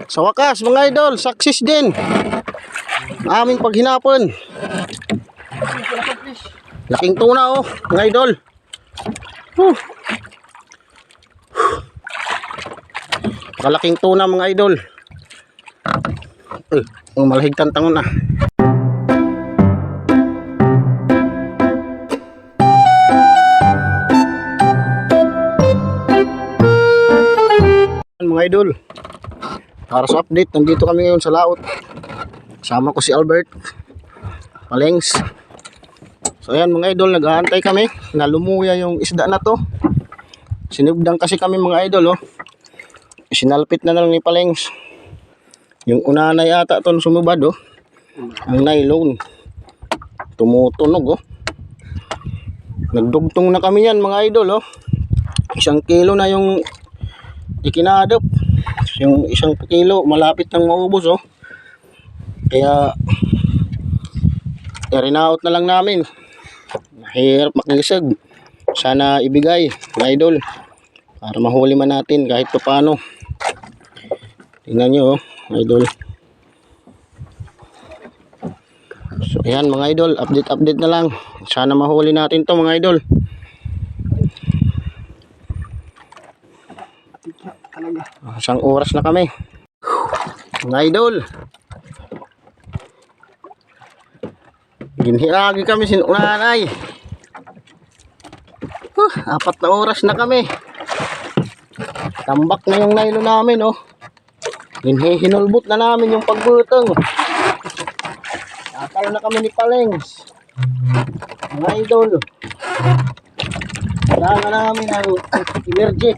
Sa wakas mga idol, success din aming paghinapon. Laking tuna oh mga idol. Kalaking tuna mga idol. Ang malahigtan tangon na. Mga idol, para sa update, nandito kami ngayon sa laot. Kasama ko si Albert Palengs. So ayan mga idol, nag-aantay kami na lumuya yung isda na to. Sinugdan kasi kami mga idol oh. Sinalpit na lang ni Palengs. Yung una na yata to sumubad oh. Ang nylon tumutunog oh. Nagdugtong na kami yan mga idol oh. 1 kilo na yung ikinadop. Yung 1 kilo malapit nang maubos oh. Kaya i-renout na lang namin. Mahirap makisag. Sana ibigay mga idol para mahuli man natin kahit pa paano. Tingnan nyo oh, mga idol. So ayan mga idol, update na lang. Sana mahuli natin to mga idol. Isang oras na kami mga idol. Ginhiragi kami sinunanay. 4 na oras na kami. Tambak na yung nylon namin oh. Hinulbot na namin yung pagbutong. Nakal na kami ni Palengs mga idol. Kailangan namin ang energy.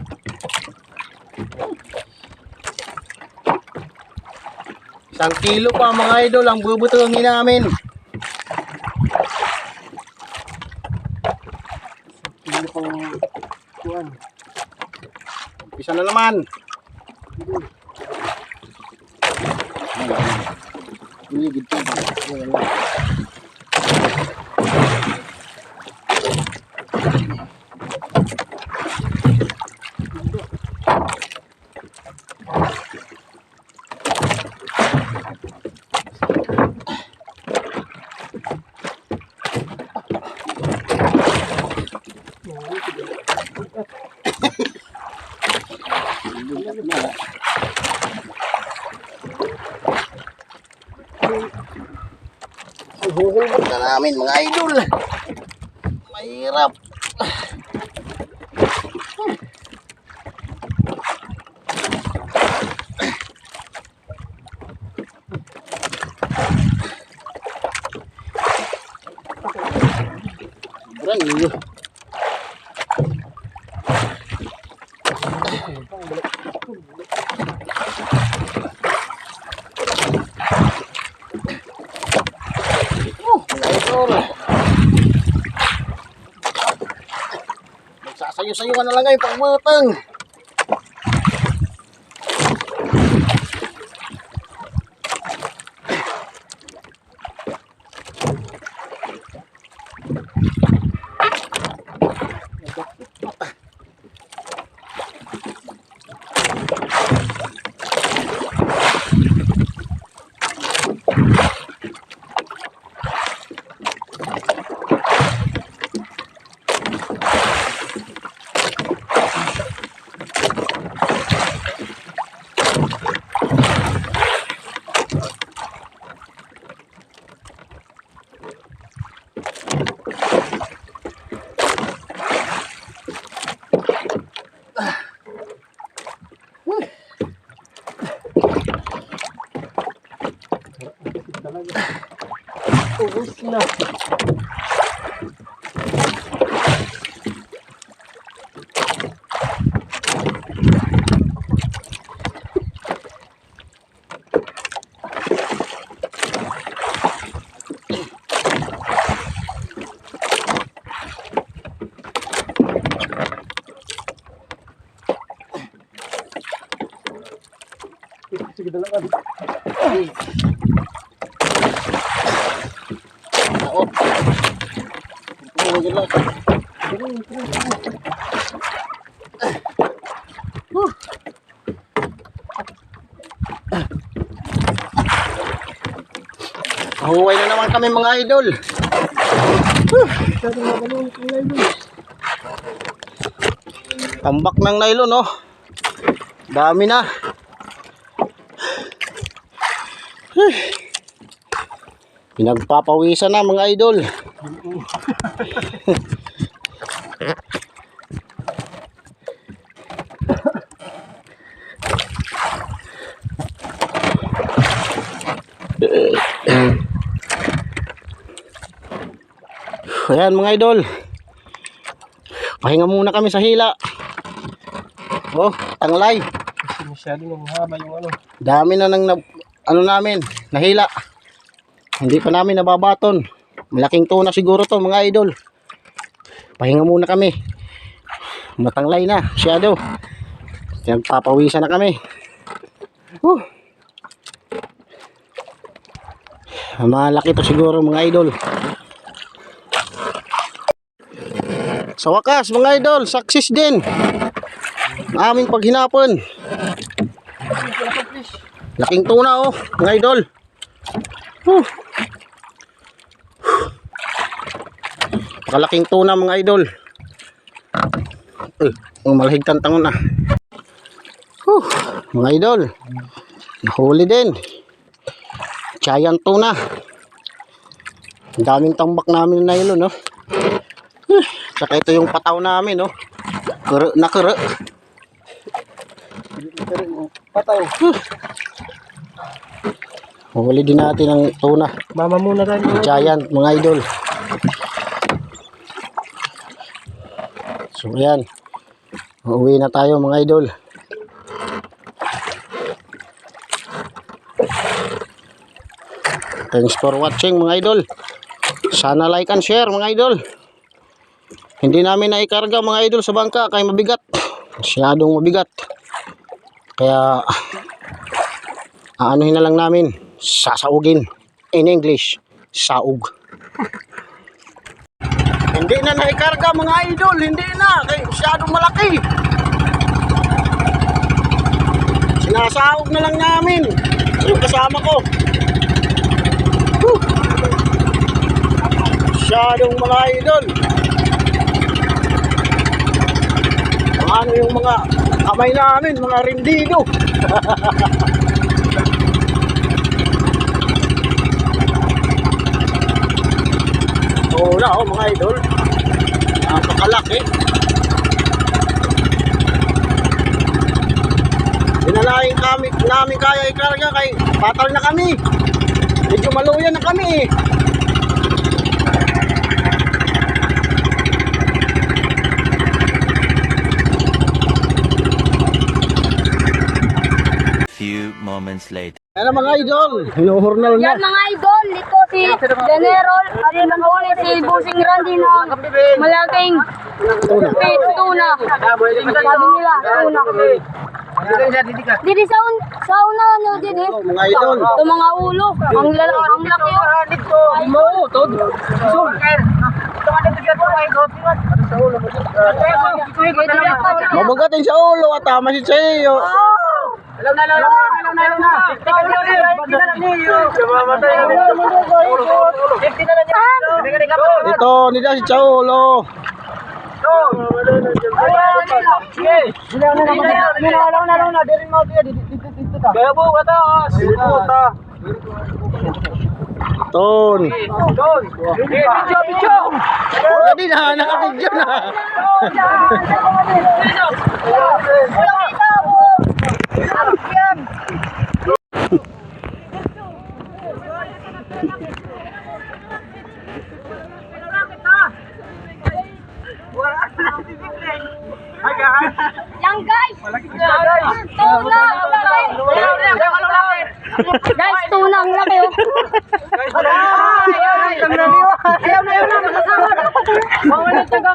Isang kilo pa mga idol ang bubutungin namin. Kilo pang kuwan. Umpisa na naman. Ligid pa. Huhulbot na namin mga idol. Mahirap. Sobrang iyo. Nagsasayo-sayo ka na lang ngayon pagbutang. Ubus na. Sige dalawa. Ako. Tumulong lang. Mahuway na naman kami mga idol. Tambak ng nylon, oh. Dami na. Pinagpapawisan na mga idol. Ayan mga idol, pahinga muna kami sa hila. Oh, tanglay. Masyadong mahaba yung ano. Dami na ng ano namin, nahila. Hindi pa namin nababaton. Malaking tuna siguro to mga idol. Pahinga muna kami. Matanglay na, masyado. Nagpapawisan na kami. Malaki to siguro mga idol. Sa wakas mga idol, success din aming paghinapon. Laking tuna oh mga idol. Pakalaking tuna mga idol. Malahigtan tangon na. Mga idol, nahuli din. Giant tuna. Ang daming tambak namin na nylon, no? Saka ito yung pataw namin, no? Kuro na kuro. Pataw. Huli din natin ang tuna. Mama muna tayo. Giant, mga idol. So, ayan. Uuwi na tayo, mga idol. Thanks for watching mga idol. Sana like and share mga idol. Hindi namin naikarga mga idol sa bangka kaya mabigat. Masyadong mabigat. Kaya aanuhin na lang namin. Sasaugin. In English, saug. Hindi na naikarga mga idol. Hindi na. Kaya masyadong malaki. Sinasaug na lang namin. Yung kasama ko. Masyadong mga idol. Ano yung mga kamay namin, mga rindido. Oo na oh mga idol. Napakalaki. Dinalain namin kaya ikarga kay patal na kami. Medyo maluyan na kami eh. Few moments later. Ano mga idol? Hinuhurnal na. Yan mga idol, ito si General at nakahuli si Busing Randy ng malaking tuna. Sabi nila, tuna. Didi sa una ano didi? Mga idol. Ito mga ulo. Ang laki yun. Mo, tod. Mabagatin sa ulo at tama si Chayo. Alam na. Ito, nila si Chaulo. Ton. Jadi na, nakabidyo na. Yan guys! Tuna! Guys, tuna ang laki oh.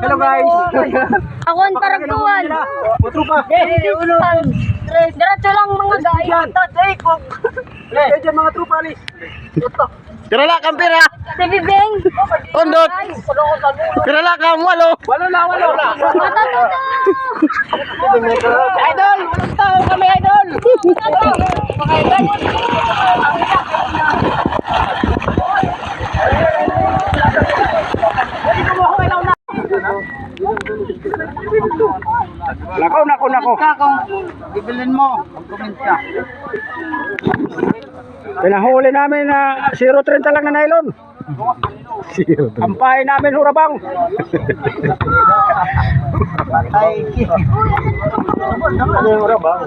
Hello guys. Ako ang taragtuan. Diretso lang mga guys. Mga trupa alis. Pirala kang pira. Si Bibeng. Undot. Pirala kang walo. Walo na. Matatuto. Idol! Walang tao kami, idol! Nako. Kung bibilin mo, mag-comment ka. Pinahuli namin na 0.30 lang na nylon. Ampahin namin hurabang. Patay. Ano yung hurabang?